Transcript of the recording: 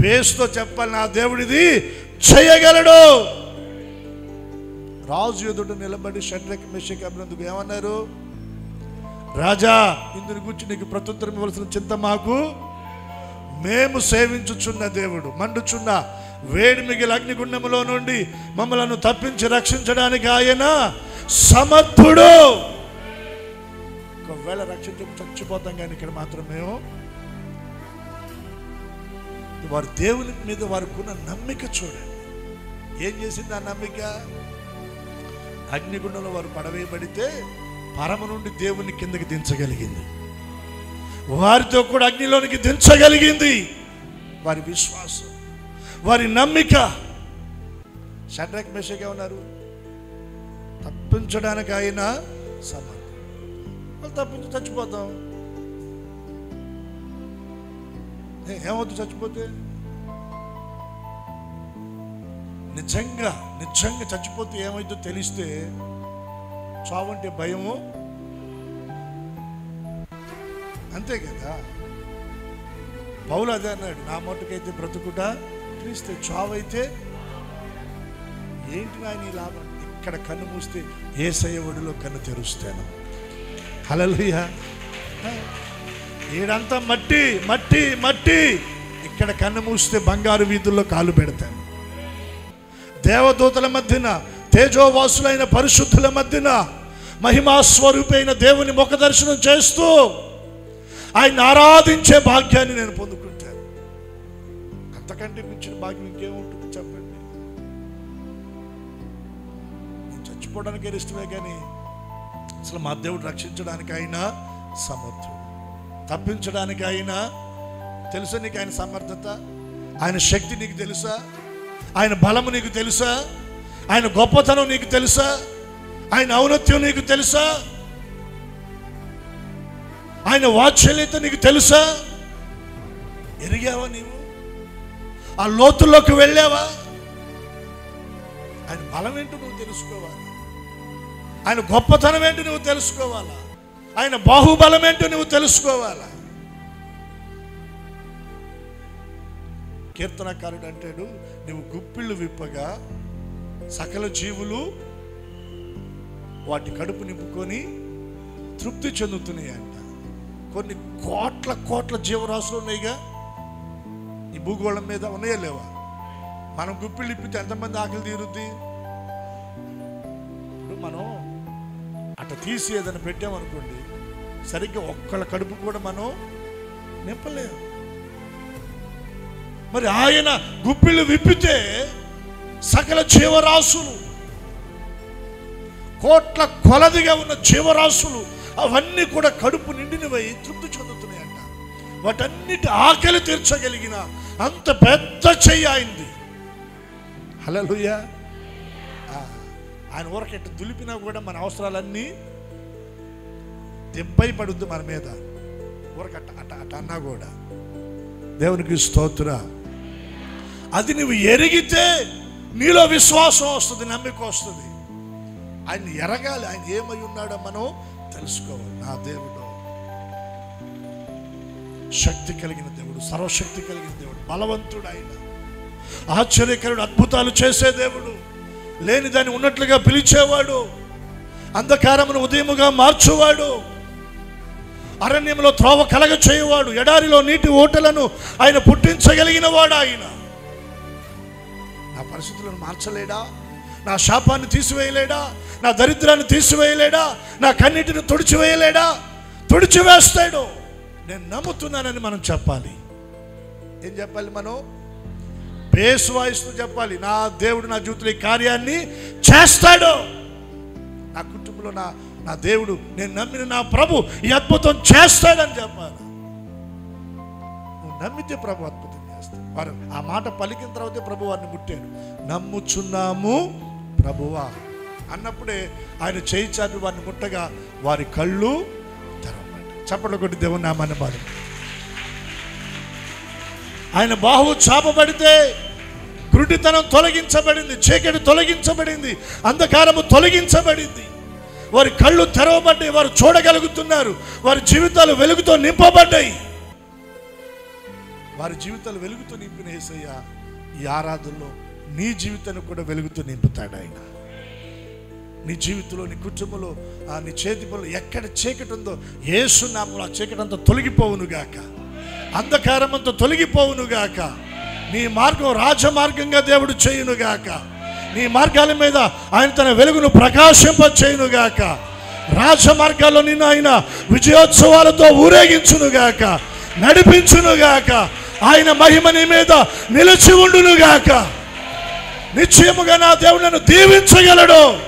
బేస్తో చెప్పాలి, నా దేవుడిది చేయగలడు. రాజు ఎదుట నిలబడి షడ్రక్ మెషక్ అబేద్నెగో ఏమన్నారు? రాజా, ఇందుని గురించి నీకు ప్రత్యుత్తరం ఇవ్వాల్సిన చింత మాకు, మేము సేవించుచున్న దేవుడు మండుచున్న వేడి మిగిలి అగ్నిగుండములో నుండి మమ్మలను తప్పించి రక్షించడానికి ఆయన సమర్థుడు. ఒకవేళ రక్షించ చచ్చిపోతాం, కానీ ఇక్కడ మాత్రం మేము వారి దేవుని మీద వారికి ఉన్న నమ్మిక చూడండి. ఏం చేసింది ఆ నమ్మిక? అగ్నిగుండంలో వారు పడవేయబడితే పరమ నుండి దేవుని కిందకి దించగలిగింది, వారితో కూడా అగ్నిలోనికి దించగలిగింది. వారి విశ్వాసం, వారి నమ్మిక. షడ్రక్ మెషక్ ఉన్నారు, తప్పించడానికి ఆయన సమర్థుడు. వాళ్ళు తప్పించి చచ్చిపోతాం, ఏమవుతుంది చచ్చిపోతే? నిజంగా చచ్చిపోతే ఏమైందో తెలిస్తే చావంటే భయము, అంతే కదా. పౌలు అదే అన్నాడు, నా మట్టుకైతే బ్రతుకుట క్రీస్తే, చావైతే ఏంటి నాయన ఈ లాభం? ఇక్కడ కన్ను మూస్తే యేసయ్య ఒడిలో కన్ను తెరుస్తాను. హల్లెలూయా. ఈడంతా మట్టి మట్టి మట్టి, ఇక్కడ కన్ను మూస్తే బంగారు వీధుల్లో కాలు పెడతాను. దేవదూతల మధ్యన, తేజోవాసులైన పరిశుద్ధుల మధ్యన మహిమాస్వరూపైన దేవుని ముఖ దర్శనం చేస్తూ ఆయన ఆరాధించే భాగ్యాన్ని నేను పొందుకుంటాను. అంతకంటే మించిన భాగ్యం ఇంకేముంటుంది చెప్పండి? నేను చచ్చిపోవడానికి ఇష్టమే, కానీ అసలు మా దేవుడు రక్షించడానికి ఆయన సమర్థుడు, తప్పించడానికి ఆయన తెలుసా? నీకు ఆయన సమర్థత, ఆయన శక్తి నీకు తెలుసా? ఆయన బలము నీకు తెలుసా? ఆయన గొప్పతనం నీకు తెలుసా? ఆయన ఔన్నత్యం నీకు తెలుసా? ఆయన వాత్సల్యత నీకు తెలుసా? ఎరిగావా నీవు? ఆ లోతుల్లోకి వెళ్ళావా? ఆయన బలం ఏంటో నువ్వు తెలుసుకోవాలి, ఆయన గొప్పతనం ఏంటో నువ్వు తెలుసుకోవాలా, ఆయన బాహుబలం ఏంటో నువ్వు తెలుసుకోవాలా. కీర్తనకారుడు అంటాడు, నువ్వు గుప్పిళ్ళు విప్పగా సకల జీవులు వాటి కడుపు నింపుకొని తృప్తి చెందుతున్నాయి అంట. కొన్ని కోట్ల కోట్ల జీవరాశులు ఉన్నాయిగా ఈ భూగోళం మీద, ఉన్నాయా లేవా? మనం గుప్పిళ్ళు ఇప్పితే ఎంతమంది ఆకలి తీరుద్ది? ఇప్పుడు మనం అట్లా తీసి ఏదైనా పెట్టామనుకోండి, సరిగ్గా ఒక్కళ్ళ కడుపు కూడా మనం నింపలేము. మరి ఆయన గుప్పిళ్ళు విప్పితే సకల జీవరాశులు, కోట్ల కొలదిగా ఉన్న జీవరాశులు అవన్నీ కూడా కడుపు నిండినవై తృప్తి చెందుతున్నాయంట. వాటన్నిటి ఆకలి తీర్చగలిగిన అంత పెద్ద చెయ్యి ఆయనది. హల్లెలూయా. ఆయన ఊరకెట్ట దులిపినా కూడా మన అవసరాలన్నీ దెబ్బై పడుద్ది మన మీద, ఊరకట్ట అట్ట అట్ట అన్నా కూడా. దేవునికి స్తోత్ర. అది నువ్వు ఎరిగితే నీలో విశ్వాసం వస్తుంది, నమ్మిక వస్తుంది. ఆయన ఎరగాలి, ఆయన ఏమై ఉన్నాడో మనం తెలుసుకోవాలి. నా దేవుడు శక్తి కలిగిన దేవుడు, సర్వశక్తి కలిగిన దేవుడు, బలవంతుడు, ఆయన ఆశ్చర్యకరుడు, అద్భుతాలు చేసే దేవుడు, లేని దాన్ని ఉన్నట్లుగా పిలిచేవాడు, అంధకారమును ఉదయముగా మార్చువాడు, అరణ్యంలో త్రోవ కలగ చేయవాడు, ఎడారిలో నీటి ఓటలను ఆయన పుట్టించగలిగిన వాడు. ఆయన నా పరిస్థితులను మార్చలేడా? నా శాపాన్ని తీసివేయలేడా? నా దరిద్రాన్ని తీసివేయలేడా? నా కన్నిటిని తుడిచివేయలేడా? తుడిచివేస్తాడు. నేను నమ్ముతున్నానని మనం చెప్పాలి. ఏం చెప్పాలి? మనం బేస్ వాయిస్తూ చెప్పాలి, నా దేవుడు నా జీవితంలో ఈ కార్యాన్ని చేస్తాడు. నా కుటుంబంలో నా దేవుడు, నేను నమ్మిన నా ప్రభు ఈ అద్భుతం చేస్తాడని చెప్పాలి. నువ్వు నమ్మితే ప్రభు అద్భుతం చేస్తాడు. వారు ఆ మాట పలికిన తర్వాతే ప్రభు వారిని ముట్టాడు. నమ్ముచున్నాము ప్రభువా అన్నప్పుడే ఆయన చేయి చాపి వారిని ముట్టగా వారి కళ్ళు తెరవబడ్డాయి. చప్పట్లు కొట్టి దేవుని నామాన్ని బాధ. ఆయన బాహువు చాపబడితే గురుడితనం తొలగించబడింది, చీకటి తొలగించబడింది, అంధకారము తొలగించబడింది. వారి కళ్ళు తెరవబడ్డాయి, వారు చూడగలుగుతున్నారు, వారి జీవితాలు వెలుగుతో నింపబడ్డాయి. వారి జీవితాలు వెలుగుతూ నింపిన యేసయ్య ఈ ఆరాధనలో నీ జీవితాన్ని కూడా వెలుగుతూ నింపుతాడు ఆయన. నీ జీవితంలో, నీ కుటుంబంలో, నీ చేతి పనులు ఎక్కడ చీకటి ఉందో యేసు నామములో ఆ చీకటి అంతా తొలగిపోవునుగాక, అంధకారం అంతా తొలగిపోవునుగాక. నీ మార్గం రాజమార్గంగా దేవుడు చేయునుగాక. నీ మార్గాల మీద ఆయన తన వెలుగును ప్రకాశింప చేయునుగాక. రాజమార్గాల్లో నిన్ను ఆయన విజయోత్సవాలతో ఊరేగించునుగాక, నడిపించునుగాక. ఆయన మహిమ నీ మీద నిలిచి ఉండునుగాక. నిశ్చయముగా నా దేవుడు నన్ను దీవించగలడు.